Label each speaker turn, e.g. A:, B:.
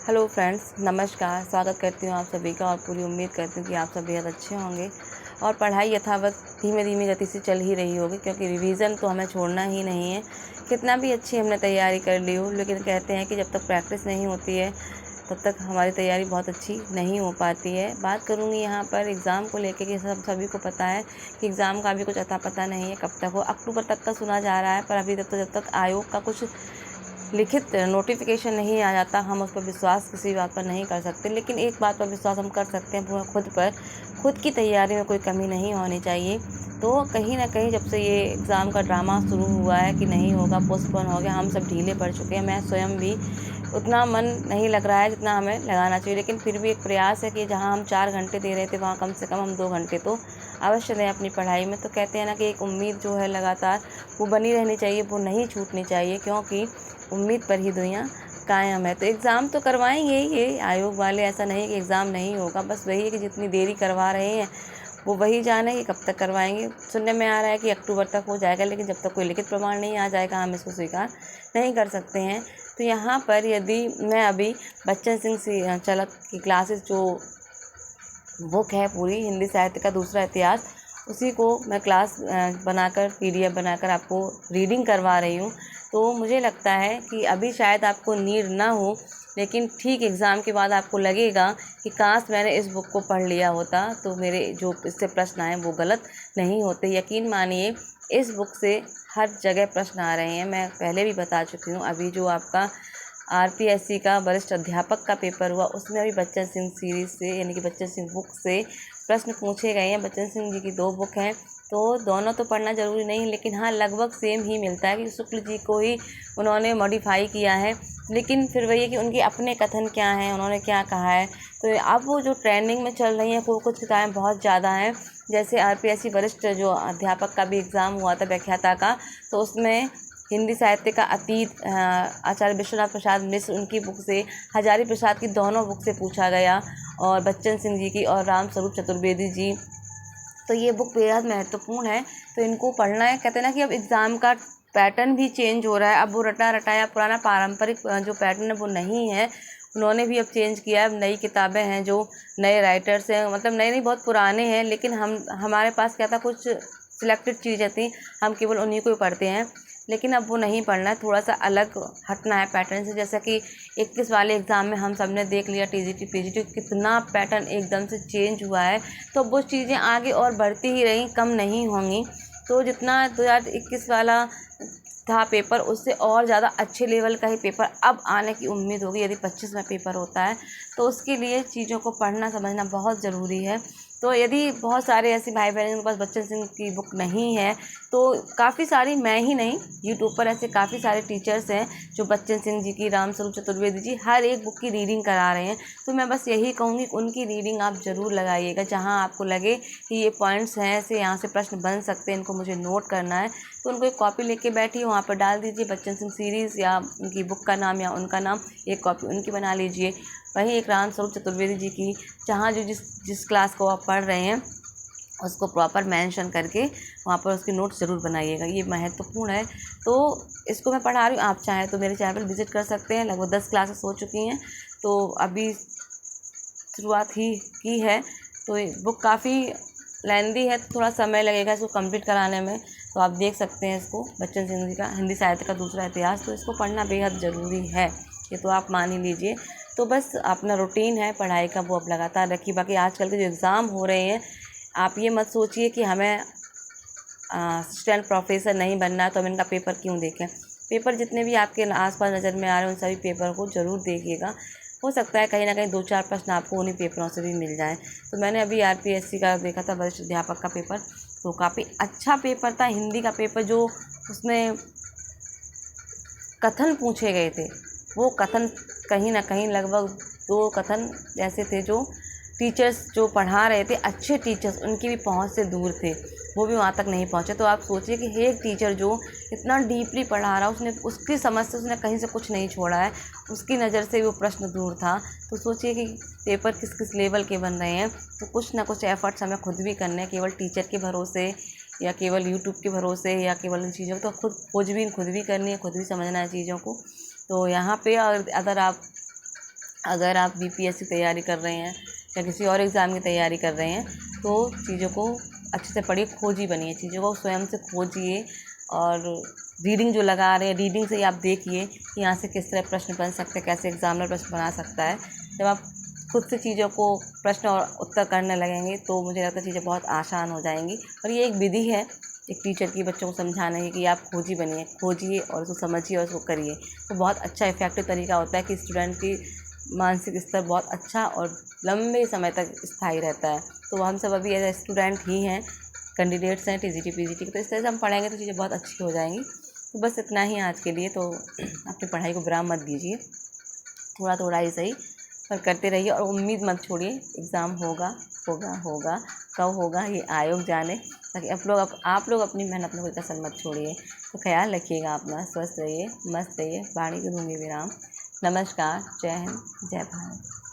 A: Hello friends, नमस्कार। स्वागत करती हूँ आप सभी का और पूरी उम्मीद करती हूँ कि आप सब बेहद अच्छे होंगे और पढ़ाई यथावत धीमे धीमी गति से चल ही रही होगी, क्योंकि रिवीजन तो हमें छोड़ना ही नहीं है। कितना भी अच्छी हमने तैयारी कर ली हो, लेकिन कहते हैं कि जब तक प्रैक्टिस नहीं होती है तब तक हमारी तैयारी बहुत अच्छी नहीं हो पाती है। बात करूँगी यहाँ पर एग्ज़ाम को लेकर कि सभी को पता है कि एग्ज़ाम का भी कुछ अता पता नहीं है कब तक हो। अक्टूबर तक का सुना जा रहा है, पर अभी तक तो जब तक आयोग का कुछ लिखित नोटिफिकेशन नहीं आ जाता हम उस पर विश्वास किसी बात पर नहीं कर सकते। लेकिन एक बात पर विश्वास हम कर सकते हैं, वो खुद पर। खुद की तैयारी में कोई कमी नहीं होनी चाहिए। तो कहीं ना कहीं जब से ये एग्ज़ाम का ड्रामा शुरू हुआ है कि नहीं होगा, पोस्टपोन हो गया, हम सब ढीले पड़ चुके हैं। मैं स्वयं भी उतना मन नहीं लग रहा है जितना हमें लगाना चाहिए, लेकिन फिर भी एक प्रयास है कि जहाँ हम 4 घंटे दे रहे थे वहाँ कम से कम हम 2 घंटे तो अवश्य दें अपनी पढ़ाई में। तो कहते हैं ना कि एक उम्मीद जो है लगातार वो बनी रहनी चाहिए, वो नहीं छूटनी चाहिए, क्योंकि उम्मीद पर ही दुनिया कायम है। तो एग्ज़ाम तो करवाएंगे ही ये आयोग वाले, ऐसा नहीं कि एग्ज़ाम नहीं होगा। बस वही है कि जितनी देरी करवा रहे हैं वो वही जाने कि कब तक करवाएंगे। सुनने में आ रहा है कि अक्टूबर तक हो जाएगा, लेकिन जब तक कोई लिखित प्रमाण नहीं आ जाएगा हम इसको स्वीकार नहीं कर सकते हैं। तो यहाँ पर यदि मैं अभी बच्चन सिंह चलक की क्लासेस जो बुक है पूरी हिंदी साहित्य का दूसरा इतिहास, उसी को मैं क्लास बनाकर PDF बनाकर आपको रीडिंग करवा रही हूँ। तो मुझे लगता है कि अभी शायद आपको नीड ना हो, लेकिन ठीक एग्ज़ाम के बाद आपको लगेगा कि काश मैंने इस बुक को पढ़ लिया होता तो मेरे जो इससे प्रश्न आए वो गलत नहीं होते। यकीन मानिए इस बुक से हर जगह प्रश्न आ रहे हैं। मैं पहले भी बता चुकी हूँ। अभी जो आपका RPSC का वरिष्ठ अध्यापक का पेपर हुआ उसमें भी बच्चन सिंह सीरीज़ से, यानी कि बच्चन सिंह बुक से प्रश्न पूछे गए हैं। बच्चन सिंह जी की 2 बुक हैं, तो दोनों तो पढ़ना ज़रूरी नहीं, लेकिन हाँ लगभग सेम ही मिलता है कि शुक्ल जी को ही उन्होंने मॉडिफाई किया है। लेकिन फिर वही है कि उनके अपने कथन क्या हैं, उन्होंने क्या कहा है। तो अब वो जो ट्रेंडिंग में चल रही हैं कुछ किताबें बहुत ज़्यादा हैं। जैसे RPSC वरिष्ठ जो अध्यापक का भी एग्ज़ाम हुआ था व्याख्याता का, तो उसमें हिंदी साहित्य का अतीत आचार्य विश्वनाथ प्रसाद मिश्र उनकी बुक से, हजारी प्रसाद की दोनों बुक से पूछा गया, और बच्चन सिंह जी की और राम स्वरूप चतुर्वेदी जी। तो ये बुक बेहद महत्वपूर्ण है, तो इनको पढ़ना है। कहते हैं ना कि अब एग्ज़ाम का पैटर्न भी चेंज हो रहा है। अब वो रटा रटाया पुराना पारंपरिक जो पैटर्न है वो नहीं है, उन्होंने भी अब चेंज किया है। अब नई किताबें हैं, जो नए राइटर्स हैं, मतलब नए नहीं बहुत पुराने हैं, लेकिन हमारे पास क्या था, कुछ सिलेक्टेड चीज़ें थी, हम केवल उन्हीं को ही पढ़ते हैं। लेकिन अब वो नहीं पढ़ना है, थोड़ा सा अलग हटना है पैटर्न से। जैसा कि 21 वाले एग्ज़ाम में हम सब ने देख लिया TGT PGT कितना पैटर्न एकदम से चेंज हुआ है। तो वो चीज़ें आगे और बढ़ती ही रहीं, कम नहीं होंगी। तो जितना 2021 वाला था पेपर, उससे और ज़्यादा अच्छे लेवल का ही पेपर अब आने की उम्मीद होगी। यदि 25 में पेपर होता है तो उसके लिए चीज़ों को पढ़ना समझना बहुत ज़रूरी है। तो यदि बहुत सारे ऐसे भाई बहन के पास बच्चन सिंह की बुक नहीं है, तो काफ़ी सारी, मैं ही नहीं, यूट्यूब पर ऐसे काफ़ी सारे टीचर्स हैं जो बच्चन सिंह जी की, राम स्वरूप चतुर्वेदी जी, हर एक बुक की रीडिंग करा रहे हैं। तो मैं बस यही कहूँगी कि उनकी रीडिंग आप ज़रूर लगाइएगा। जहाँ आपको लगे कि ये पॉइंट्स हैं, ऐसे यहाँ से प्रश्न बन सकते हैं, इनको मुझे नोट करना है, तो उनको एक कॉपी लेके बैठिए, वहाँ पर डाल दीजिए बच्चन सिंह सीरीज़ या उनकी बुक का नाम या उनका नाम, एक कॉपी उनकी बना लीजिए। वहीं एक राम स्वरूप चतुर्वेदी जी की, जहाँ जो जिस क्लास को आप पढ़ रहे हैं उसको प्रॉपर मेंशन करके वहाँ पर उसकी नोट्स ज़रूर बनाइएगा, ये महत्वपूर्ण है। तो इसको मैं पढ़ा रही हूँ, आप चाहें तो मेरे चैनल पर विजिट कर सकते हैं। लगभग 10 क्लासेस हो चुकी हैं, तो अभी शुरुआत ही की है। तो ये बुक काफ़ी लेंदी है, तो थोड़ा समय लगेगा इसको कंप्लीट कराने में। तो आप देख सकते हैं इसको, बच्चन सिंह जी का हिंदी साहित्य का दूसरा इतिहास, तो इसको पढ़ना बेहद ज़रूरी है, ये तो आप मान ही लीजिए। तो बस अपना रूटीन है पढ़ाई का, वो अब लगातार रखिए। बाकी आजकल के जो एग्ज़ाम हो रहे हैं, आप ये मत सोचिए कि हमें असिस्टेंट प्रोफेसर नहीं बनना है तो हम इनका पेपर क्यों देखें। पेपर जितने भी आपके आसपास नज़र में आ रहे हैं उन सभी पेपर को ज़रूर देखिएगा। हो सकता है कहीं ना कहीं 2-4 प्रश्न आपको उन्हीं पेपरों से भी मिल जाएँ। तो मैंने अभी RPSC का देखा था, वरिष्ठ अध्यापक का पेपर, तो काफ़ी अच्छा पेपर था। हिंदी का पेपर, जो उसमें कथन पूछे गए थे, वो कथन कहीं ना कहीं लगभग 2 कथन ऐसे थे जो टीचर्स जो पढ़ा रहे थे, अच्छे टीचर्स, उनकी भी पहुंच से दूर थे, वो भी वहाँ तक नहीं पहुँचे। तो आप सोचिए कि एक टीचर जो इतना डीपली पढ़ा रहा, उसने उसकी समझ से उसने कहीं से कुछ नहीं छोड़ा है, उसकी नज़र से वो प्रश्न दूर था। तो सोचिए कि पेपर किस किस लेवल के बन रहे हैं। तो कुछ ना कुछ एफर्ट्स हमें खुद भी करने हैं, केवल टीचर के भरोसे या केवल यूट्यूब के भरोसे या केवल इन चीज़ों को, तो खुद भी करनी है, खुद भी समझना है चीज़ों को। तो यहाँ पे अगर आप अगर आप बीपीएससी तैयारी कर रहे हैं या किसी और एग्ज़ाम की तैयारी कर रहे हैं तो चीज़ों को अच्छे से पढ़िए, खोजी बनिए, चीज़ों को स्वयं से खोजिए। और रीडिंग जो लगा रहे हैं, रीडिंग से ही आप देखिए कि यहाँ से किस तरह प्रश्न बन सकते हैं, कैसे एग्जामिनर प्रश्न बना सकता है। जब आप खुद से चीज़ों को प्रश्न और उत्तर करने लगेंगे तो मुझे लगता है चीज़ें बहुत आसान हो जाएंगी। और ये एक विधि है एक टीचर की बच्चों को समझाने की कि आप खोजी बनिए, खोजिए और उसको समझिए और उसको करिए। तो बहुत अच्छा इफ़ेक्टिव तरीका होता है कि स्टूडेंट की मानसिक स्तर बहुत अच्छा और लंबे समय तक स्थायी रहता है। तो हम सब अभी एज ए स्टूडेंट ही हैं, कैंडिडेट्स हैं टीजीटी पीजीटी के, तो इस तरह से हम पढ़ेंगे तो चीज़ें बहुत अच्छी हो जाएंगी। तो बस इतना ही आज के लिए। तो अपनी पढ़ाई को विराम मत दीजिए, थोड़ा थोड़ा ही सही पर करते रहिए और उम्मीद मत छोड़िए। एग्ज़ाम होगा होगा होगा, कब होगा ये आयोग जाने। ताकि आप लोग अपनी मेहनत में कोई कसर मत छोड़िए। तो ख्याल रखिएगा अपना, स्वस्थ रहिए, मस्त रहिए। वाणी को दूँगी विराम। नमस्कार, जय हिंद, जय भारत।